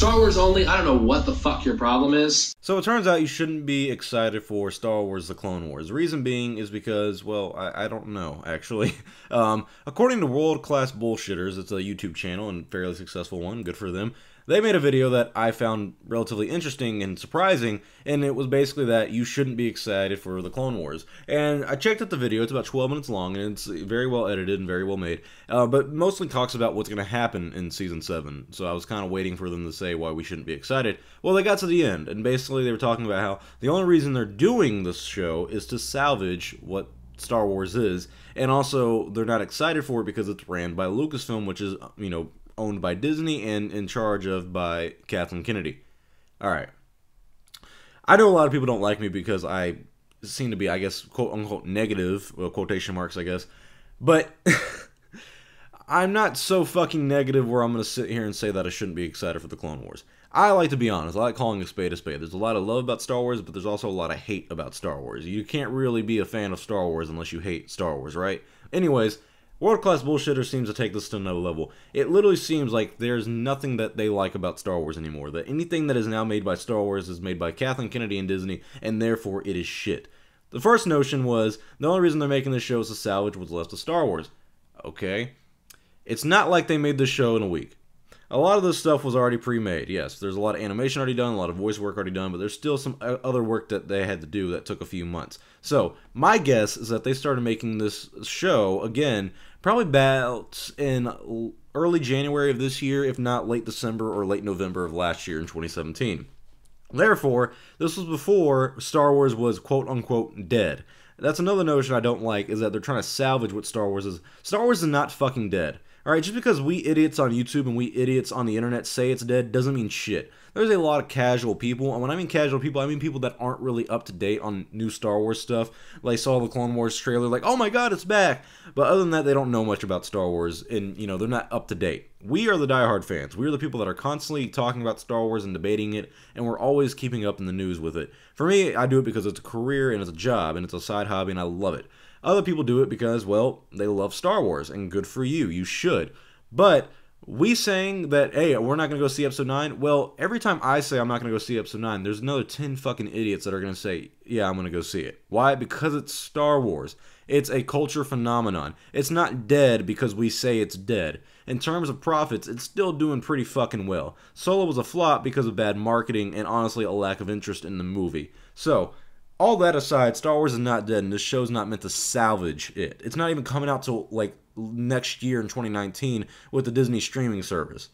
Star Wars only, I don't know what the fuck your problem is. So it turns out you shouldn't be excited for Star Wars The Clone Wars. The reason being is because, well, I don't know, actually. According to World Class Bullshitters, it's a YouTube channel and fairly successful one, good for them. They made a video that I found relatively interesting and surprising, and it was basically that you shouldn't be excited for The Clone Wars. And I checked out the video, it's about 12 minutes long, and it's very well edited and very well made, but mostly talks about what's going to happen in Season 7, so I was kind of waiting for them to say why we shouldn't be excited. Well, they got to the end, and basically they were talking about how the only reason they're doing this show is to salvage what Star Wars is, and also they're not excited for it because it's ran by Lucasfilm, which is, you know, owned by Disney and in charge of by Kathleen Kennedy. Alright. I know a lot of people don't like me because I seem to be, I guess, quote-unquote negative, well, quotation marks, I guess, but I'm not so fucking negative where I'm going to sit here and say that I shouldn't be excited for the Clone Wars. I like to be honest. I like calling a spade a spade. There's a lot of love about Star Wars, but there's also a lot of hate about Star Wars. You can't really be a fan of Star Wars unless you hate Star Wars, right? Anyways, World Class Bullshitter seems to take this to another level. It literally seems like there's nothing that they like about Star Wars anymore. That anything that is now made by Star Wars is made by Kathleen Kennedy and Disney, and therefore it is shit. The first notion was, the only reason they're making this show is to salvage what's left of Star Wars. Okay. It's not like they made this show in a week. A lot of this stuff was already pre-made, yes. There's a lot of animation already done, a lot of voice work already done, but there's still some other work that they had to do that took a few months. So, my guess is that they started making this show, again, probably about in early January of this year, if not late December or late November of last year in 2017. Therefore, this was before Star Wars was quote-unquote dead. That's another notion I don't like, is that they're trying to salvage what Star Wars is. Star Wars is not fucking dead. Alright, just because we idiots on YouTube and we idiots on the internet say it's dead doesn't mean shit. There's a lot of casual people, and when I mean casual people, I mean people that aren't really up to date on new Star Wars stuff. Like, saw the Clone Wars trailer, like, oh my god, it's back! But other than that, they don't know much about Star Wars, and, you know, they're not up to date. We are the diehard fans. We are the people that are constantly talking about Star Wars and debating it, and we're always keeping up in the news with it. For me, I do it because it's a career, and it's a job, and it's a side hobby, and I love it. Other people do it because, well, they love Star Wars, and good for you. You should. But we saying that, hey, we're not going to go see Episode 9, well, every time I say I'm not going to go see Episode 9, there's another 10 fucking idiots that are going to say, yeah, I'm going to go see it. Why? Because it's Star Wars. It's a culture phenomenon. It's not dead because we say it's dead. In terms of profits, it's still doing pretty fucking well. Solo was a flop because of bad marketing and honestly a lack of interest in the movie. So, all that aside, Star Wars is not dead, and this show's not meant to salvage it. It's not even coming out till, like, next year in 2019 with the Disney streaming service.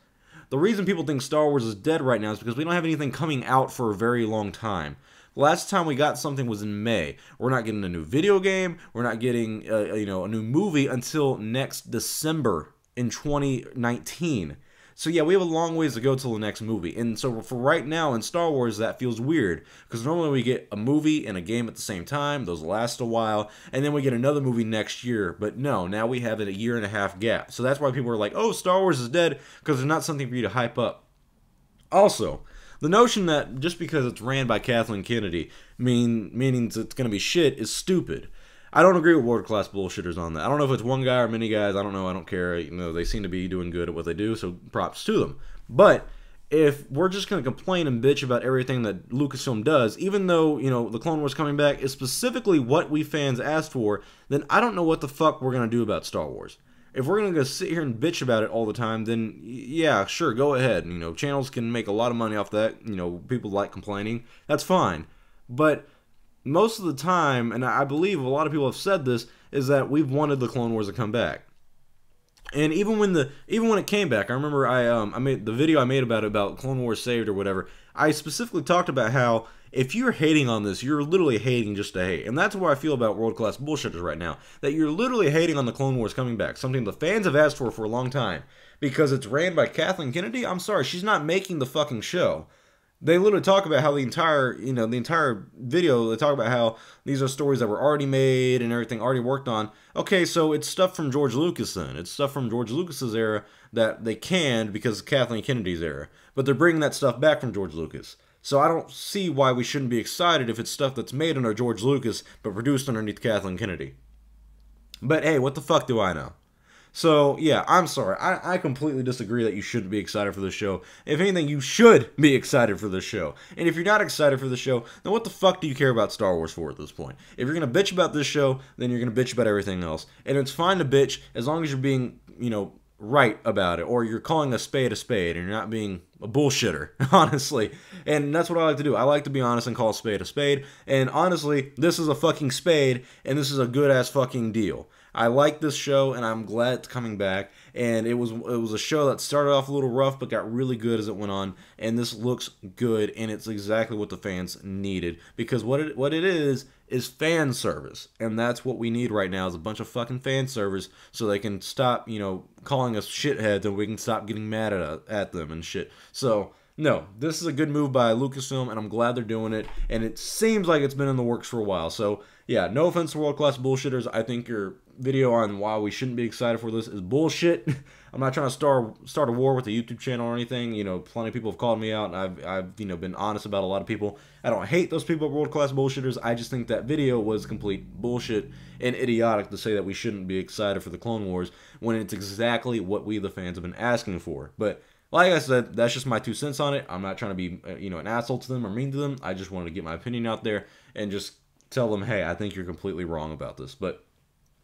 The reason people think Star Wars is dead right now is because we don't have anything coming out for a very long time. The last time we got something was in May. We're not getting a new video game. We're not getting a new movie until next December in 2019. So yeah, we have a long ways to go till the next movie. And so for right now in Star Wars, that feels weird. Because normally we get a movie and a game at the same time. Those last a while. And then we get another movie next year. But no, now we have a year-and-a-half gap. So that's why people are like, oh, Star Wars is dead. Because there's not something for you to hype up. Also, the notion that just because it's ran by Kathleen Kennedy meaning it's going to be shit is stupid. I don't agree with World Class Bullshitters on that. I don't know if it's one guy or many guys. I don't know. I don't care. You know, they seem to be doing good at what they do, so props to them. But if we're just going to complain and bitch about everything that Lucasfilm does, even though, you know, the Clone Wars coming back is specifically what we fans asked for, then I don't know what the fuck we're going to do about Star Wars. If we're going to go sit here and bitch about it all the time, then yeah, sure, go ahead. You know, channels can make a lot of money off that. You know, people like complaining. That's fine. But most of the time, and I believe a lot of people have said this, is that we've wanted the Clone Wars to come back. And even when it came back, I remember I made the video I made about Clone Wars Saved or whatever. I specifically talked about how if you're hating on this, you're literally hating just to hate. And that's what I feel about World Class Bullshitters right now. That you're literally hating on the Clone Wars coming back. Something the fans have asked for a long time. Because it's ran by Kathleen Kennedy? I'm sorry, she's not making the fucking show. They literally talk about how the entire video, they talk about how these are stories that were already made and everything already worked on. Okay, so it's stuff from George Lucas then. It's stuff from George Lucas's era that they canned because of Kathleen Kennedy's era. But they're bringing that stuff back from George Lucas. So I don't see why we shouldn't be excited if it's stuff that's made under George Lucas but produced underneath Kathleen Kennedy. But hey, what the fuck do I know? So, yeah, I'm sorry. I completely disagree that you shouldn't be excited for the show. If anything, you should be excited for the show. And if you're not excited for the show, then what the fuck do you care about Star Wars for at this point? If you're going to bitch about this show, then you're going to bitch about everything else. And it's fine to bitch as long as you're being, right about it, or you're calling a spade, and you're not being a bullshitter, honestly. And that's what I like to do. I like to be honest and call a spade, and honestly, this is a fucking spade, and this is a good-ass fucking deal. I like this show, and I'm glad it's coming back, and it was a show that started off a little rough, but got really good as it went on, and this looks good, and it's exactly what the fans needed, because what it is fan service, and that's what we need right now is a bunch of fucking fan service so they can stop, calling us shitheads and we can stop getting mad at them and shit. So, no, this is a good move by Lucasfilm, and I'm glad they're doing it, and it seems like it's been in the works for a while. So, yeah, no offense to world-class bullshitters. I think your video on why we shouldn't be excited for this is bullshit. I'm not trying to start a war with the YouTube channel or anything. Plenty of people have called me out, and I've been honest about a lot of people. I don't hate those people, world-class bullshitters. I just think that video was complete bullshit and idiotic to say that we shouldn't be excited for the Clone Wars when it's exactly what we, the fans, have been asking for. But like I said, that's just my 2 cents on it. I'm not trying to be, an asshole to them or mean to them. I just wanted to get my opinion out there and just tell them, hey, I think you're completely wrong about this. But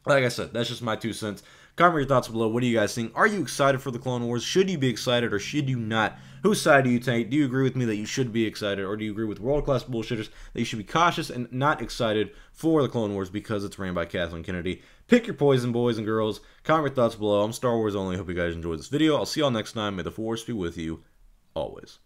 like I said, that's just my 2 cents. Comment your thoughts below. What do you guys think? Are you excited for the Clone Wars? Should you be excited or should you not? Whose side do you take? Do you agree with me that you should be excited, or do you agree with world-class bullshitters that you should be cautious and not excited for the Clone Wars because it's ran by Kathleen Kennedy? Pick your poison, boys and girls. Comment your thoughts below. I'm Star Wars Only. Hope you guys enjoyed this video. I'll see y'all next time. May the Force be with you always.